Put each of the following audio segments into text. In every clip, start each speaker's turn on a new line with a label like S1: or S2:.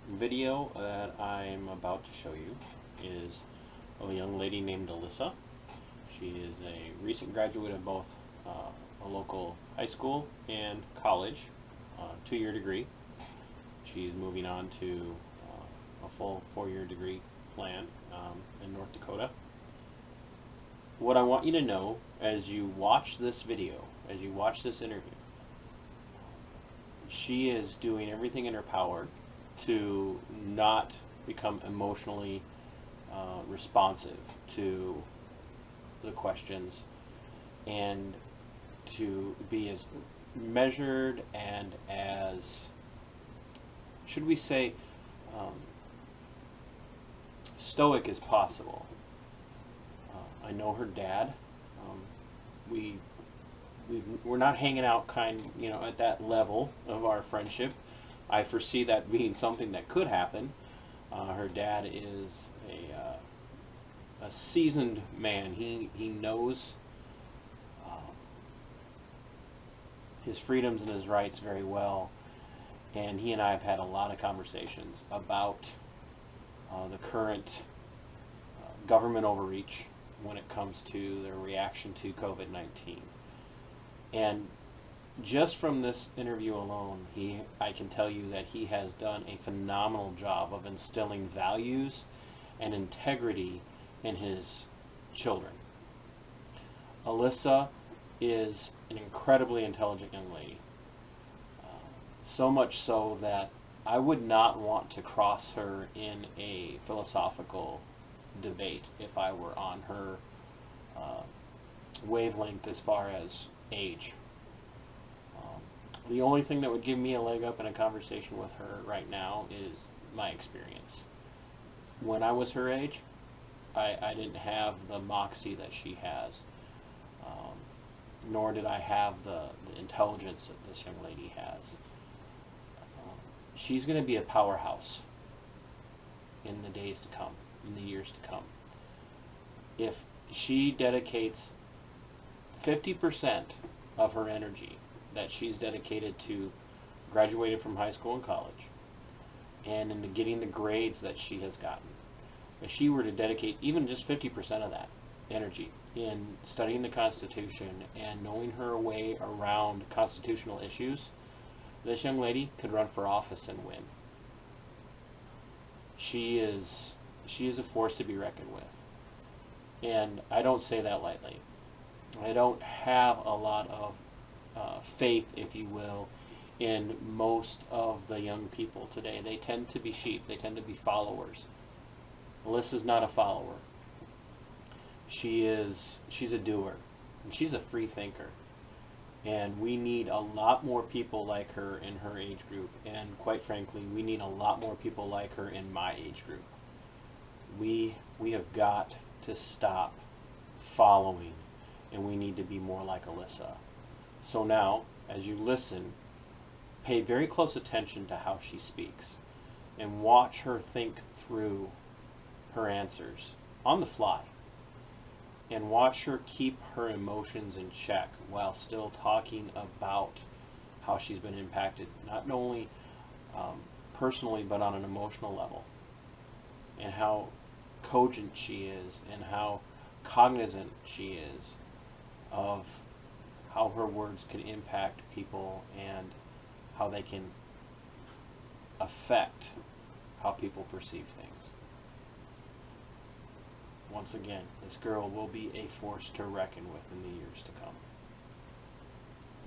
S1: video that I'm about to show you is of a young lady named Alyssa. She is a recent graduate of both a local high school and college, 2-year degree. She's moving on to a full 4-year degree plan in North Dakota. What I want you to know as you watch this video, as you watch this interview, she is doing everything in her power to not become emotionally responsive to the questions, and to be as measured and as, should we say, stoic as possible. I know her dad. We're not hanging out at that level of our friendship. I foresee that being something that could happen. Her dad is a seasoned man. He knows his freedoms and his rights very well, and he and I have had a lot of conversations about the current government overreach when it comes to their reaction to COVID-19. And just from this interview alone, I can tell you that he has done a phenomenal job of instilling values and integrity in his children. Alyssa is an incredibly intelligent young lady. So much so that I would not want to cross her in a philosophical debate if I were on her wavelength as far as age. The only thing that would give me a leg up in a conversation with her right now is my experience. When I was her age, I didn't have the moxie that she has, nor did I have the intelligence that this young lady has. She's going to be a powerhouse in the days to come, in the years to come. If she dedicates 50% of her energy that she's dedicated to graduating from high school and college, and into getting the grades that she has gotten, if she were to dedicate even just 50% of that energy in studying the Constitution and knowing her way around constitutional issues, this young lady could run for office and win. She is a force to be reckoned with. And I don't say that lightly. I don't have a lot of faith, if you will, in most of the young people today. They tend to be sheep. They tend to be followers. Alyssa's not a follower. She's a doer. And she's a free thinker. And we need a lot more people like her in her age group. And quite frankly, we need a lot more people like her in my age group. We have got to stop following, and we need to be more like Alyssa. So now, as you listen, pay very close attention to how she speaks, and watch her think through her answers on the fly, and watch her keep her emotions in check while still talking about how she's been impacted, not only personally, but on an emotional level, and how cogent she is, and how cognizant she is of how her words can impact people and how they can affect how people perceive things. Once again, this girl will be a force to reckon with in the years to come.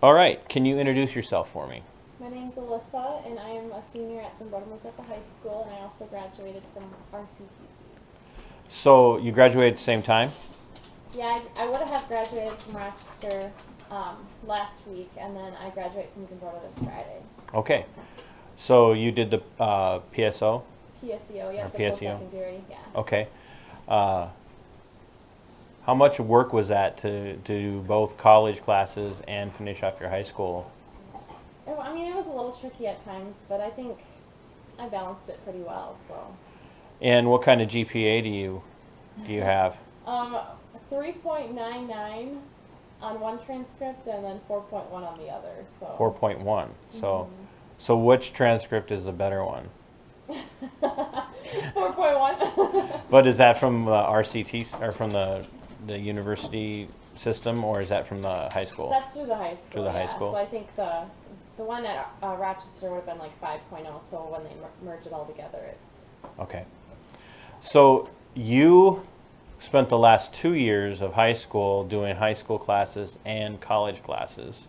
S1: All right, can you introduce yourself for me?
S2: My name's Alyssa, and I am a senior at Zumbrota-Mazeppa High School, and I also graduated from RCTC.
S1: So you graduated at the same time?
S2: Yeah, I would have graduated from Rochester last week, and then I graduate from Zumbrota this Friday.
S1: Okay. So you did the PSO?
S2: PSEO, yeah,
S1: Or
S2: the
S1: PSEO?
S2: post-secondary, yeah.
S1: Okay. How much work was that to do both college classes and finish off your high school?
S2: I mean, it was a little tricky at times, but I think I balanced it pretty well, so.
S1: And what kind of GPA do you have?
S2: 3.99 on one transcript and then 4.1 on the other. So
S1: 4.1. So which transcript is the better one?
S2: 4.1.
S1: But is that from the RCT or from the university system, or is that from the high school?
S2: That's through the high school.
S1: Through the high
S2: yeah.
S1: school?
S2: So I think the one at Rochester would have been like 5.0. So when they merge it all together, it's
S1: Okay. So you spent the last 2 years of high school doing high school classes and college classes,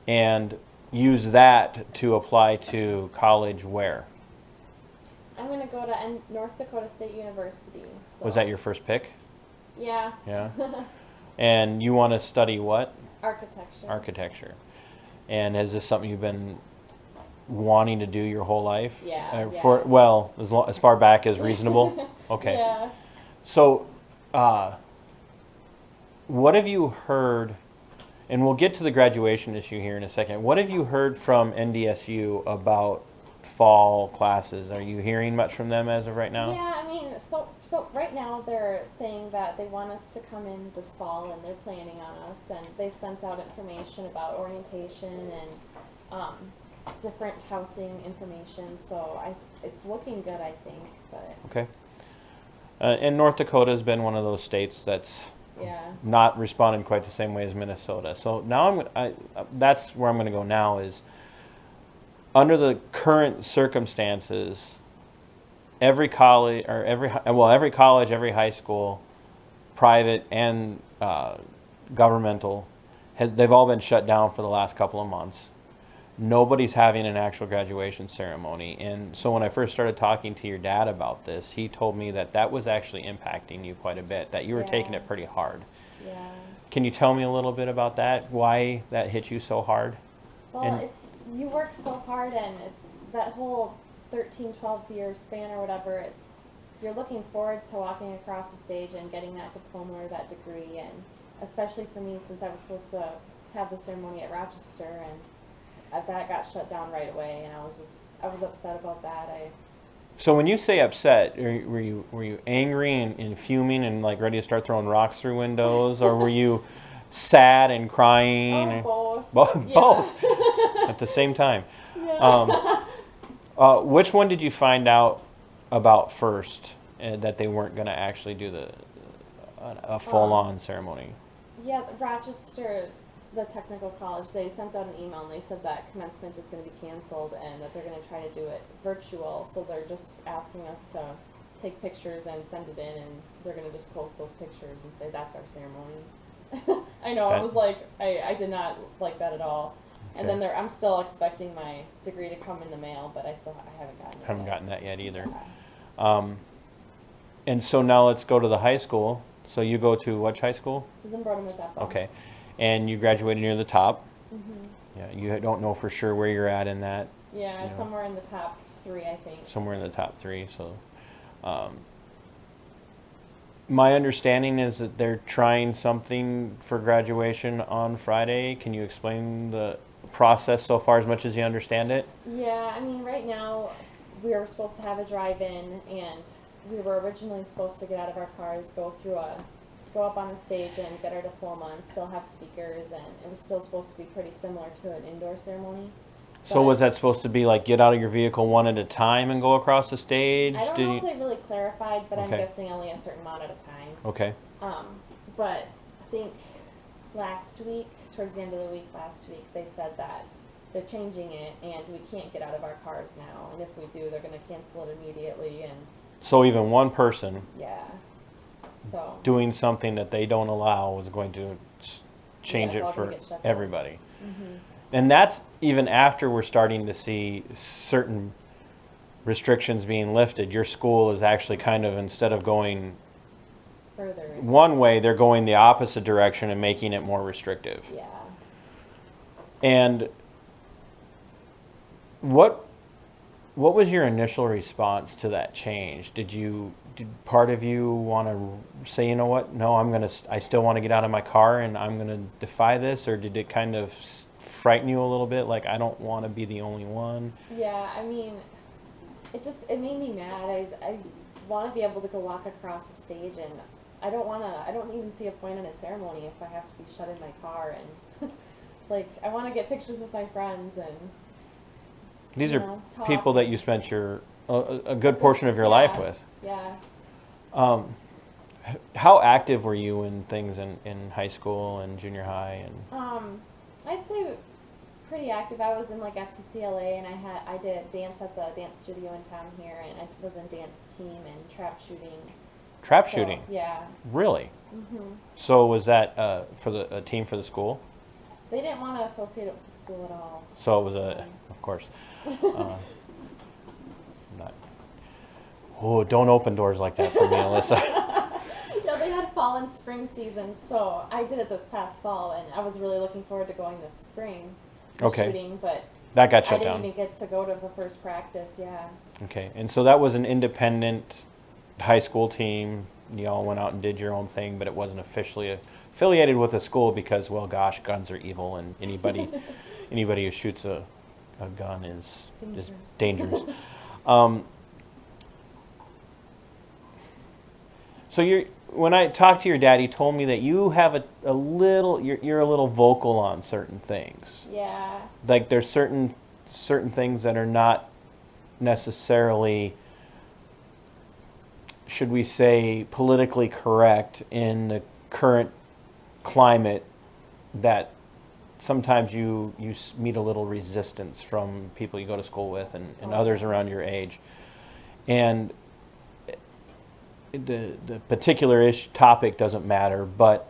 S1: and use that to apply to college where?
S2: I'm gonna go to North Dakota State University. So.
S1: Was that your first pick?
S2: Yeah.
S1: Yeah. And you want to study what?
S2: Architecture.
S1: Architecture. And is this something you've been wanting to do your whole life?
S2: Yeah.
S1: For well, as far back as reasonable. Okay.
S2: Yeah.
S1: So, what have you heard? And we'll get to the graduation issue here in a second. What have you heard from NDSU about fall classes? Are you hearing much from them as of right now?
S2: Yeah, I mean, so right now they're saying that they want us to come in this fall and they're planning on us, and they've sent out information about orientation and different housing information. So it's looking good, I think. But
S1: Okay. And North Dakota has been one of those states that's
S2: yeah.
S1: not responded quite the same way as Minnesota. So now that's where I'm going to go now is, under the current circumstances, every college, every college, every high school, private and governmental, they've all been shut down for the last couple of months. Nobody's having an actual graduation ceremony. And so when I first started talking to your dad about this, he told me that was actually impacting you quite a bit, that you were taking it pretty hard.
S2: Yeah.
S1: Can you tell me a little bit about that? Why that hit you so hard?
S2: Well, you work so hard, and it's that whole 13, 12-year span or whatever, you're looking forward to walking across the stage and getting that diploma or that degree, and especially for me, since I was supposed to have the ceremony at Rochester, and that got shut down right away, and I was upset about that.
S1: So when you say upset, were you angry and fuming and like ready to start throwing rocks through windows, or were you sad and crying?
S2: Both.
S1: Both at the same time.
S2: Yeah.
S1: Which one did you find out about first, that they weren't going to actually do a full-on ceremony?
S2: Yeah, Rochester, the technical college, they sent out an email and they said that commencement is going to be canceled and that they're going to try to do it virtual. So they're just asking us to take pictures and send it in, and they're going to just post those pictures and say that's our ceremony. I know, I was like, I did not like that at all. And then I'm still expecting my degree to come in the mail, but I haven't gotten it.
S1: Haven't gotten that yet either. And so now let's go to the high school. So you go to which high school?
S2: Zumbrota-Mazeppa.
S1: Okay. And you graduated near the top.
S2: Mm-hmm.
S1: Yeah, you don't know for sure where you're at in that.
S2: Yeah, somewhere in the top 3, I think.
S1: Somewhere in the top 3. So, my understanding is that they're trying something for graduation on Friday. Can you explain the process so far as much as you understand it?
S2: Yeah, I mean, right now we were supposed to have a drive-in, and we were originally supposed to get out of our cars, go up on the stage and get our diploma and still have speakers, and it was still supposed to be pretty similar to an indoor ceremony.
S1: So was that supposed to be like get out of your vehicle one at a time and go across the stage?
S2: I don't know if they really clarified, but
S1: Okay.
S2: I'm guessing only a certain amount at a time.
S1: Okay.
S2: But I think last week, towards the end of the week last week, they said that they're changing it and we can't get out of our cars now, and if we do, they're going to cancel it immediately. And
S1: So even one person doing something that they don't allow is going to change it for everybody.
S2: Mm-hmm.
S1: And that's even after we're starting to see certain restrictions being lifted. Your school is actually kind of, instead of going
S2: further
S1: one way, they're going the opposite direction and making it more restrictive.
S2: Yeah.
S1: And what was your initial response to that change? Did part of you want to say, you know what, no, I still want to get out of my car and I'm going to defy this? Or did it kind of frighten you a little bit, like I don't want to be the only one?
S2: Yeah, I mean, it made me mad. I want to be able to go walk across the stage, and I don't even see a point in a ceremony if I have to be shut in my car, and like I want to get pictures with my friends, and
S1: these are people that you spent your a good portion of your life with.
S2: Yeah.
S1: How active were you in things in high school and junior high? And
S2: I'd say pretty active. I was in like FCCLA, and I did dance at the dance studio in town here, and I was in dance team and trap shooting.
S1: Trap
S2: So,
S1: shooting?
S2: Yeah.
S1: Really?
S2: Mhm.
S1: So was that for a team for the school?
S2: They didn't want to associate it with the school at all.
S1: So it was of course. Not. Oh, don't open doors like that for me, Alyssa.
S2: Yeah, they had fall and spring seasons, so I did it this past fall, and I was really looking forward to going this spring shooting, but
S1: that got
S2: I
S1: shut
S2: didn't
S1: down.
S2: even get to go to the first practice. Yeah.
S1: Okay, and so that was an independent high school team. You all went out and did your own thing, but it wasn't officially affiliated with a school because, well, gosh, guns are evil, and anybody who shoots a gun is dangerous. So when I talked to your dad, he told me that you have a little, you're a little vocal on certain things.
S2: Yeah.
S1: Like there's certain things that are not necessarily, should we say, politically correct in the current climate, that sometimes you meet a little resistance from people you go to school with and others around your age. And the particular topic doesn't matter, but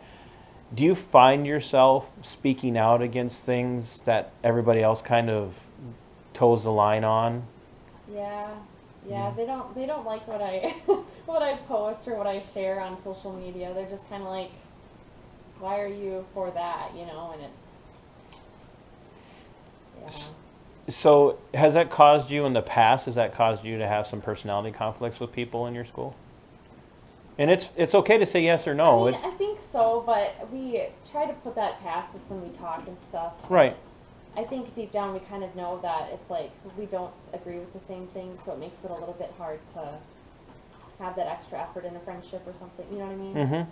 S1: do you find yourself speaking out against things that everybody else kind of toes the line on?
S2: Yeah. They don't like what I what I post or what I share on social media. They're just kind of like, why are you for that, you know? And it's
S1: So has that caused you in the past? Has that caused you to have some personality conflicts with people in your school? And it's okay to say yes or no.
S2: I think so, but we try to put that past us when we talk and stuff.
S1: Right.
S2: I think deep down we kind of know that it's like we don't agree with the same things, so it makes it a little bit hard to have that extra effort in a friendship or something. You know what I mean?
S1: Mm-hmm.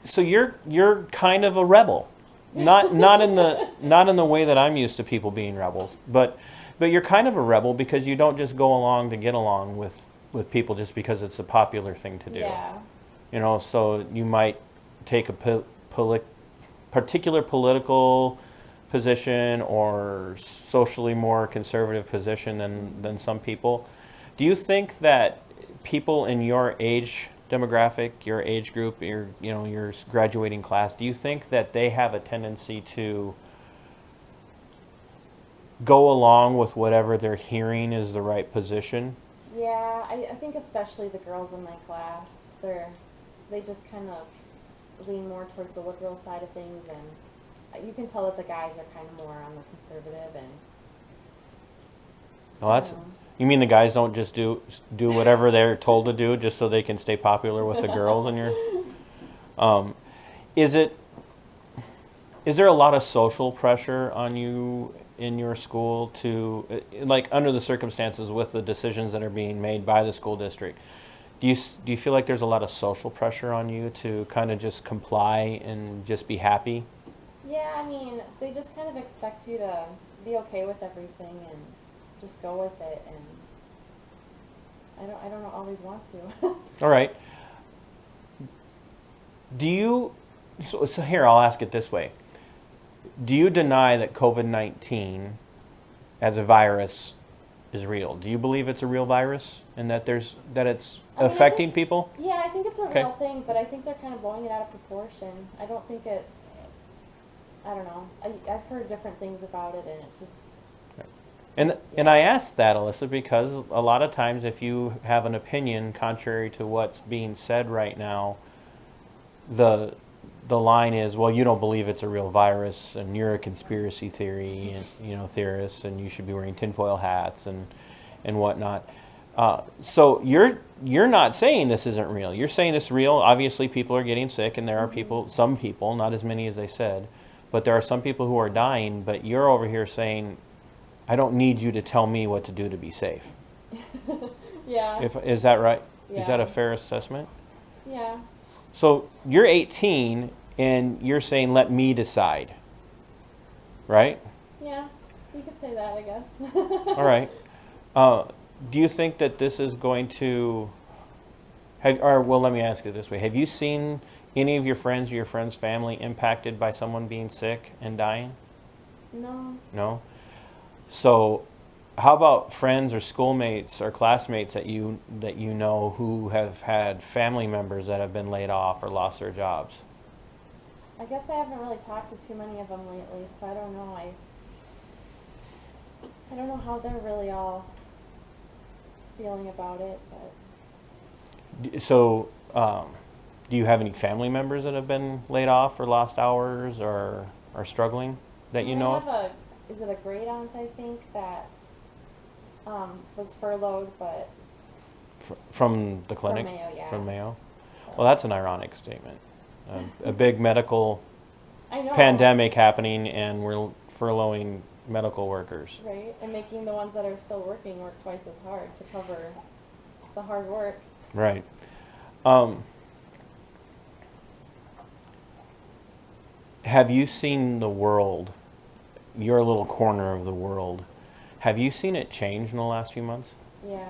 S1: So you're kind of a rebel, not in the way that I'm used to people being rebels, but you're kind of a rebel because you don't just go along to get along with people just because it's a popular thing to do.
S2: Yeah.
S1: You know, so you might take a particular political position or socially more conservative position than some people. Do you think that people in your age demographic, your age group, your graduating class, do you think that they have a tendency to go along with whatever they're hearing is the right position?
S2: Yeah, I think especially the girls in my class, they just kind of lean more towards the liberal side of things, and you can tell that the guys are kind of more on the conservative and.
S1: Well, you mean the guys don't just do whatever they're told to do just so they can stay popular with the girls in your? Is there a lot of social pressure on you in your school to, like, under the circumstances with the decisions that are being made by the school district? Do you feel like there's a lot of social pressure on you to kind of just comply and just be happy?
S2: Yeah, I mean, they just kind of expect you to be okay with everything and just go with it, and I don't always want to.
S1: All right. So here, I'll ask it this way. Do you deny that COVID-19 as a virus is real? Do you believe it's a real virus and that it's affecting people?
S2: Yeah, I think it's a real thing, but I think they're kind of blowing it out of proportion. I don't think it's, I don't know. I've heard different things about it, and it's just.
S1: And I asked that, Alyssa, because a lot of times if you have an opinion contrary to what's being said right now, the line is, well, you don't believe it's a real virus, and you're a conspiracy theory and theorist, and you should be wearing tinfoil hats and whatnot. So you're not saying this isn't real. You're saying it's real. Obviously, people are getting sick, and there are some people, not as many as they said, but there are some people who are dying. But you're over here saying, I don't need you to tell me what to do to be safe.
S2: Yeah.
S1: Is that right?
S2: Yeah.
S1: Is that a fair assessment?
S2: Yeah.
S1: So you're 18 and you're saying, let me decide. Right?
S2: Yeah. You could say that, I guess.
S1: All right. Do you think that this is going to well, let me ask it this way. Have you seen any of your friends or your friends' family impacted by someone being sick and dying?
S2: No.
S1: No? So how about friends or schoolmates or classmates that you know who have had family members that have been laid off or lost their jobs?
S2: I guess I haven't really talked to too many of them lately, so I don't know. I don't know how they're really all feeling about it, but
S1: So, do you have any family members that have been laid off or lost hours or are struggling that you know of?
S2: I have is it a great aunt, I think, that was furloughed, but
S1: From the clinic?
S2: from Mayo, yeah.
S1: From Mayo? Well, that's an ironic statement. A big medical
S2: I know.
S1: pandemic happening, and we're furloughing medical workers.
S2: Right, and making the ones that are still working work twice as hard to cover the hard work.
S1: Right. Have you seen the world, your little corner of the world, have you seen it change in the last few months?
S2: Yeah,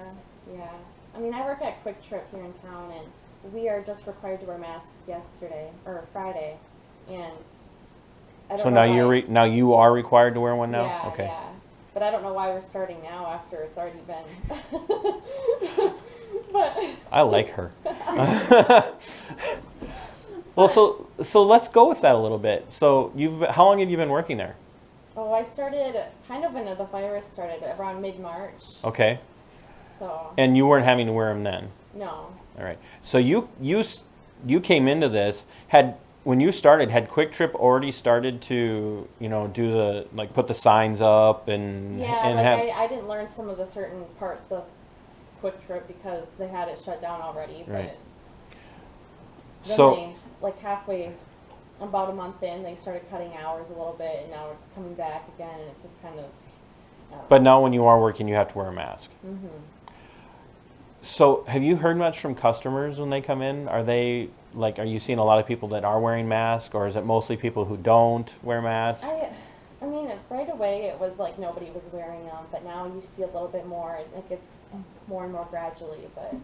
S2: yeah. I mean, I work at Quick Trip here in town, and we are just required to wear masks Friday, and I don't
S1: So
S2: know
S1: now
S2: why.
S1: now you are required to wear one now?
S2: Yeah,
S1: Okay.
S2: yeah. But I don't know why we're starting now after it's already been. But
S1: I like her. Well, so let's go with that a little bit. So how long have you been working there?
S2: oh, I started kind of when the virus started around mid-March.
S1: Okay.
S2: So
S1: And you weren't having to wear them then?
S2: no.
S1: All right. So you came into this, when you started, had Quick Trip already started to, do put the signs up and
S2: Yeah,
S1: and
S2: like
S1: have
S2: I didn't learn some of the certain parts of Quick Trip because they had it shut down already.
S1: Right.
S2: But then
S1: So
S2: they, like halfway, about a month in, they started cutting hours a little bit, and now it's coming back again, and it's just kind of.
S1: but now when you are working, you have to wear a mask.
S2: Mhm.
S1: So have you heard much from customers when they come in? Are you seeing a lot of people that are wearing masks, or is it mostly people who don't wear masks?
S2: I mean, right away it was like nobody was wearing them, but now you see a little bit more. It gets more and more gradually, but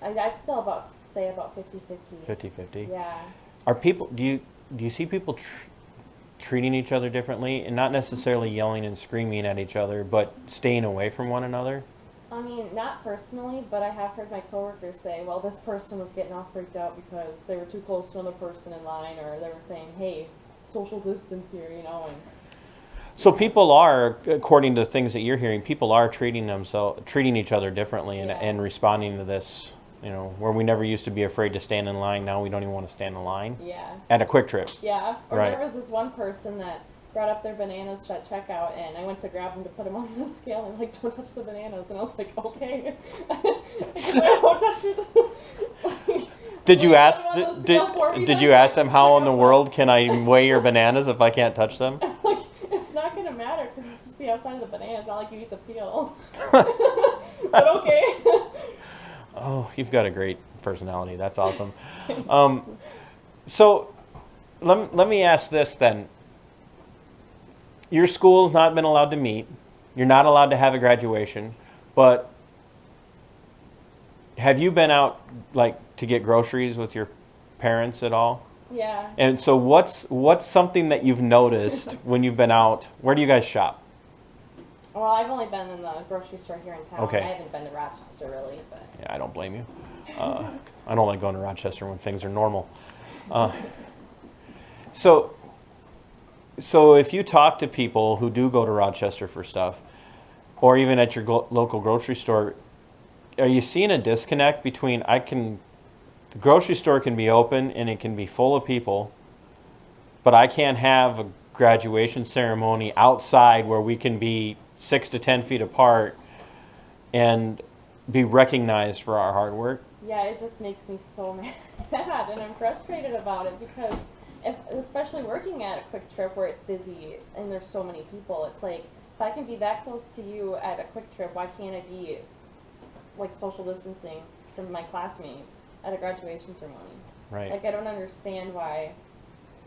S2: I'd still say about 50-50.
S1: 50-50.
S2: Yeah.
S1: Are people? Do you see people treating each other differently, and not necessarily yelling and screaming at each other, but staying away from one another?
S2: I mean, not personally, but I have heard my coworkers say, well, this person was getting all freaked out because they were too close to another person in line, or they were saying, hey, social distance here, and
S1: So people are, according to things that you're hearing, people are treating each other differently,
S2: Yeah.
S1: and responding to this. Where we never used to be afraid to stand in line, now we don't even want to stand in line.
S2: Yeah.
S1: At a Quick Trip.
S2: Yeah. Or
S1: Right.
S2: there was this one person that brought up their bananas at checkout, and I went to grab them to put them on the scale, and like, don't touch the bananas, and I was like, okay. I won't touch your.
S1: Did you ask?
S2: Did
S1: you ask them how in the world can I weigh your bananas if I can't touch them?
S2: Like, it's not gonna matter because it's just the outside of the banana. It's not like you eat the peel. But okay.
S1: Oh, you've got a great personality. That's awesome. So let me ask this then. Your school's not been allowed to meet. You're not allowed to have a graduation, but have you been out to get groceries with your parents at all?
S2: Yeah.
S1: And so what's something that you've noticed when you've been out? Where do you guys shop?
S2: Well, I've only been in the grocery store here in town.
S1: Okay.
S2: I haven't been to Rochester really, but.
S1: Yeah, I don't blame you. I don't like going to Rochester when things are normal. So if you talk to people who do go to Rochester for stuff, or even at your local grocery store, are you seeing a disconnect between the grocery store can be open and it can be full of people, but I can't have a graduation ceremony outside where we can be 6 to 10 feet apart and be recognized for our hard work?
S2: Yeah, it just makes me so mad, and I'm frustrated about it because, especially working at a Quick Trip where it's busy and there's so many people, it's like, if I can be that close to you at a Quick Trip, why can't I be like social distancing from my classmates at a graduation ceremony?
S1: Right.
S2: Like, I don't understand why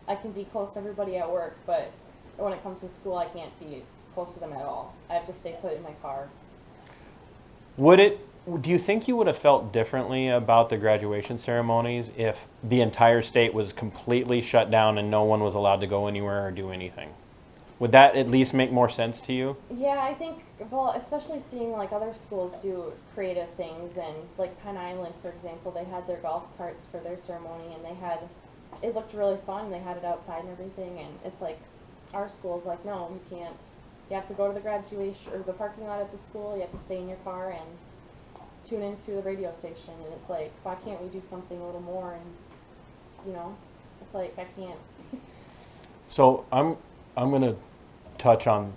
S2: I can be close to everybody at work, but when it comes to school, I can't be close to them at all. I have to stay put in my car.
S1: Do you think you would have felt differently about the graduation ceremonies if the entire state was completely shut down and no one was allowed to go anywhere or do anything? Would that at least make more sense to you?
S2: Yeah, I think, well, especially seeing like other schools do creative things, and like Penn Island, for example, they had their golf carts for their ceremony, and it looked really fun. They had it outside and everything, and it's like, our school's like, no, you can't. You have to go to the graduation or the parking lot at the school. You have to stay in your car and tune into the radio station. And it's like, why can't we do something a little more? And it's like I can't.
S1: So I'm going to touch on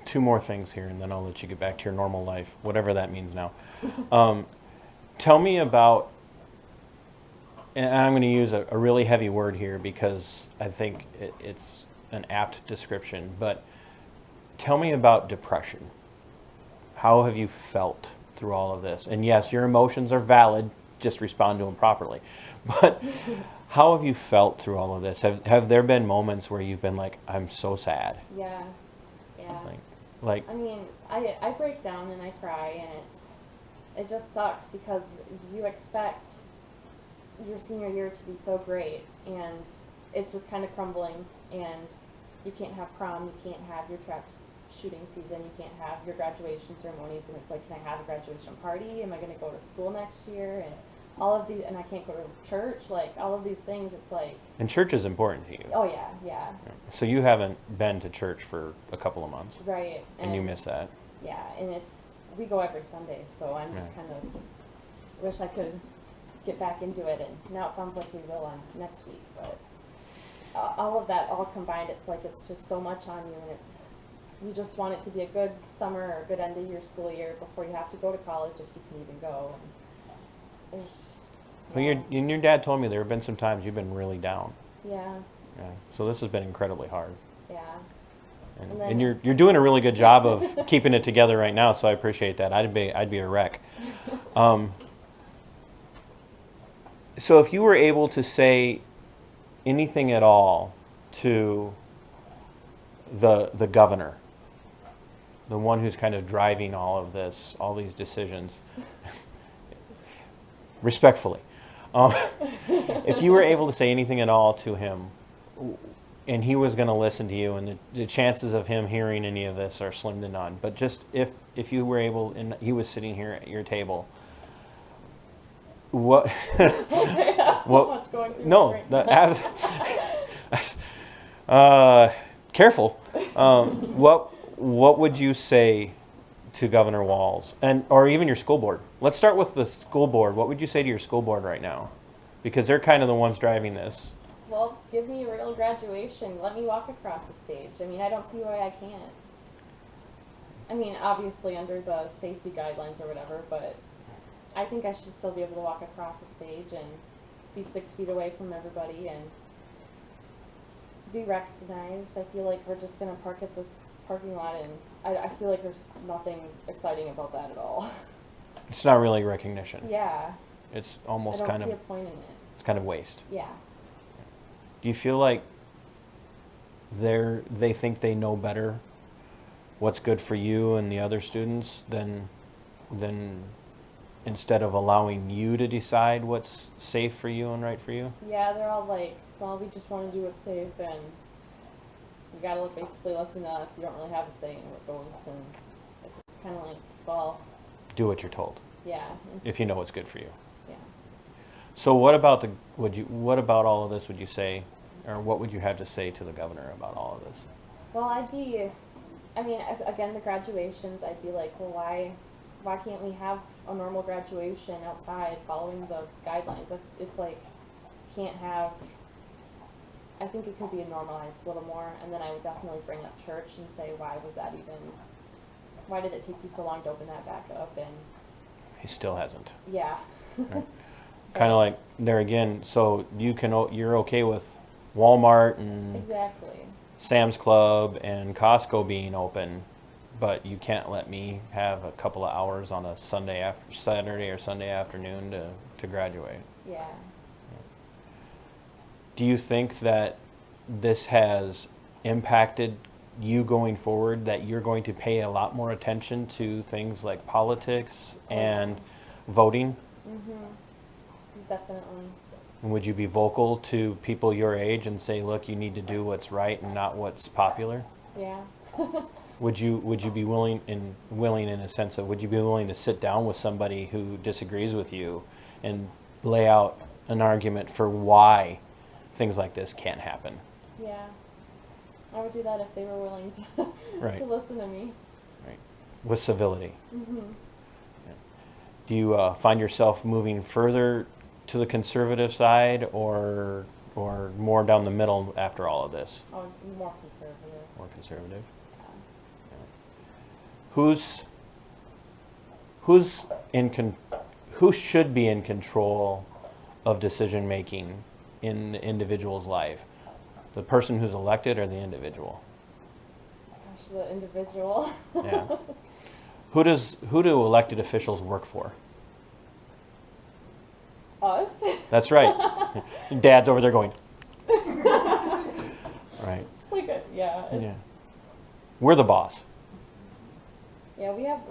S1: two more things here, and then I'll let you get back to your normal life, whatever that means now. Tell me about, and I'm going to use a really heavy word here because I think it's an apt description, but tell me about depression. How have you felt through all of this? And yes, your emotions are valid, just respond to them properly. But how have you felt through all of this? Have there been moments where you've been like, I'm so sad?
S2: Yeah.
S1: Like
S2: I mean, I break down and I cry, and it just sucks because you expect your senior year to be so great, and it's just kind of crumbling, and you can't have prom, you can't have your trap shooting season, you can't have your graduation ceremonies, and it's like, can I have a graduation party? Am I going to go to school next year? And all of these, and I can't go to church, like all of these things, it's like.
S1: And church is important to you.
S2: Oh yeah, yeah.
S1: So you haven't been to church for a couple of months.
S2: Right.
S1: And you miss that.
S2: Yeah, and we go every Sunday, so I'm just kind of wish I could get back into it, and now it sounds like we will on next week, but all of that all combined, it's like it's just so much on you, and you just want it to be a good summer or a good end of your school year before you have to go to college, if you can even go.
S1: Well, your dad told me there have been some times you've been really down.
S2: Yeah.
S1: Yeah. So this has been incredibly hard.
S2: Yeah.
S1: And you're doing a really good job of keeping it together right now, so I appreciate that. I'd be a wreck. So if you were able to say anything at all to the governor, the one who's kind of driving all of this, all these decisions, respectfully, if you were able to say anything at all to him, and he was going to listen to you, and the chances of him hearing any of this are slim to none, but just if you were able, and he was sitting here at your table, what?
S2: I have so much going through
S1: no, careful. What would you say to Governor Walz, or even your school board? Let's start with the school board. What would you say to your school board right now? Because they're kind of the ones driving this.
S2: Well, give me a real graduation. Let me walk across the stage. I mean, I don't see why I can't. I mean, obviously under the safety guidelines or whatever, but I think I should still be able to walk across the stage and be 6 feet away from everybody and be recognized. I feel like we're just going to park at this parking lot, and I feel like there's nothing exciting about that at all.
S1: It's not really recognition.
S2: Yeah.
S1: It's almost
S2: I
S1: kind
S2: don't
S1: of.
S2: see a point in it.
S1: It's kind of waste.
S2: Yeah.
S1: Do you feel like they think they know better what's good for you and the other students than instead of allowing you to decide what's safe for you and right for you?
S2: Yeah, they're all like, well, we just want to do what's safe, and you gotta basically listen to us. You don't really have a say in what goes, and it's just kind of like, well,
S1: do what you're told.
S2: Yeah.
S1: If you know what's good for you.
S2: Yeah.
S1: So what about what about all of this would you say, or what would you have to say to the governor about all of this?
S2: Well, again, the graduations, I'd be like, well, why can't we have a normal graduation outside following the guidelines? It's like, can't have, I think it could be normalized a little more, and then I would definitely bring up church and say, why did it take you so long to open that back up? And
S1: He still hasn't.
S2: yeah.
S1: Right. Kind of like there again, so you're okay with Walmart and
S2: Exactly.
S1: Sam's Club and Costco being open, but you can't let me have a couple of hours on a Saturday or Sunday afternoon to graduate.
S2: Yeah.
S1: Do you think that this has impacted you going forward that you're going to pay a lot more attention to things like politics and voting?
S2: Definitely.
S1: And would you be vocal to people your age and say, look, you need to do what's right and not what's popular?
S2: Yeah.
S1: Would you be willing in a sense of, would you be willing to sit down with somebody who disagrees with you and lay out an argument for why things like this can't happen?
S2: Yeah. I would do that if they were willing to
S1: Right.
S2: to listen to me.
S1: Right. With civility.
S2: Mhm.
S1: Yeah. Do you find yourself moving further to the conservative side or more down the middle after all of this?
S2: Oh, more conservative.
S1: More conservative.
S2: Yeah.
S1: Who should be in control of decision making in the individual's life? The person who's elected or the individual?
S2: Gosh, the individual.
S1: Yeah. Who do elected officials work for?
S2: Us.
S1: That's right. Dad's over there going. Right.
S2: Like yeah.
S1: Yeah. We're the boss.
S2: Yeah, we have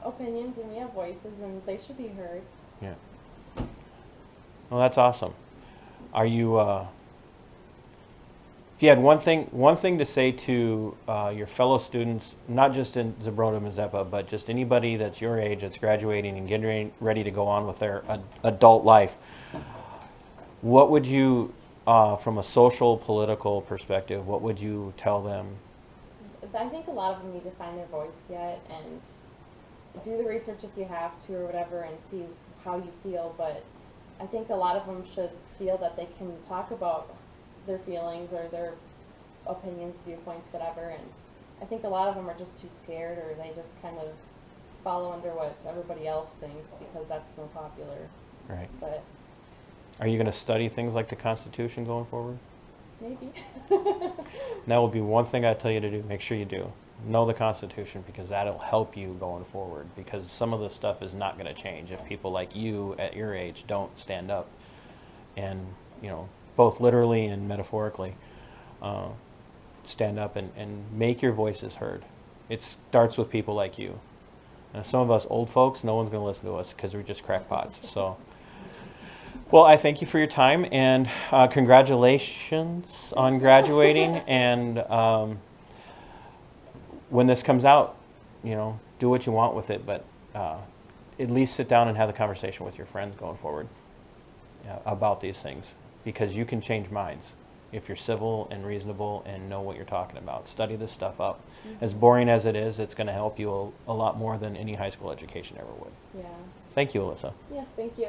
S2: opinions and we have voices and they should be heard.
S1: Yeah. Well, that's awesome. Are you? If you had one thing to say to your fellow students, not just in Zumbrota-Mazeppa, but just anybody that's your age that's graduating and getting ready to go on with their adult life, what would you, from a social, political perspective, what would you tell them?
S2: I think a lot of them need to find their voice yet and do the research if you have to or whatever and see how you feel, but I think a lot of them should feel that they can talk about their feelings or their opinions, viewpoints, whatever, and I think a lot of them are just too scared or they just kind of follow under what everybody else thinks because that's more popular.
S1: Right.
S2: But
S1: are you going to study things like the Constitution going forward?
S2: maybe.
S1: That will be one thing I tell you to do. Make sure you do. Know the Constitution because that'll help you going forward because some of the stuff is not going to change if people like you at your age don't stand up and, both literally and metaphorically, stand up and make your voices heard. It starts with people like you. Some of us old folks, no one's going to listen to us because we're just crackpots. So, well, I thank you for your time and congratulations on graduating. And when this comes out, do what you want with it, but at least sit down and have the conversation with your friends going forward about these things because you can change minds if you're civil and reasonable and know what you're talking about. Study this stuff up. Mm-hmm. As boring as it is, it's going to help you a lot more than any high school education ever would.
S2: Yeah.
S1: Thank you, Alyssa.
S2: Yes, thank you.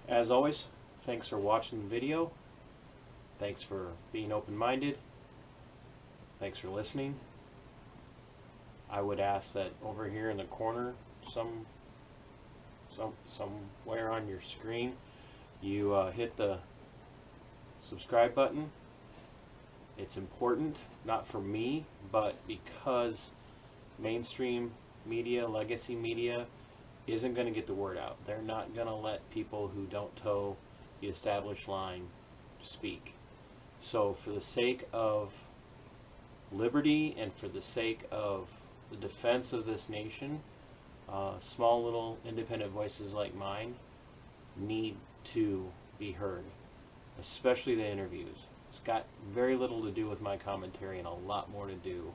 S1: As always, thanks for watching the video. Thanks for being open-minded. Thanks for listening. I would ask that over here in the corner, somewhere on your screen, you hit the subscribe button. It's important, not for me, but because mainstream media, legacy media, isn't going to get the word out. They're not going to let people who don't toe the established line speak. So for the sake of liberty and for the sake of the defense of this nation, small little independent voices like mine need to be heard, especially the interviews. It's got very little to do with my commentary and a lot more to do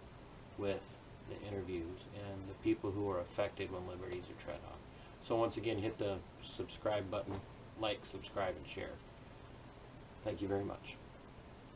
S1: with the interviews and the people who are affected when liberties are tread on. So once again, hit the subscribe button, like, subscribe, and share. Thank you very much.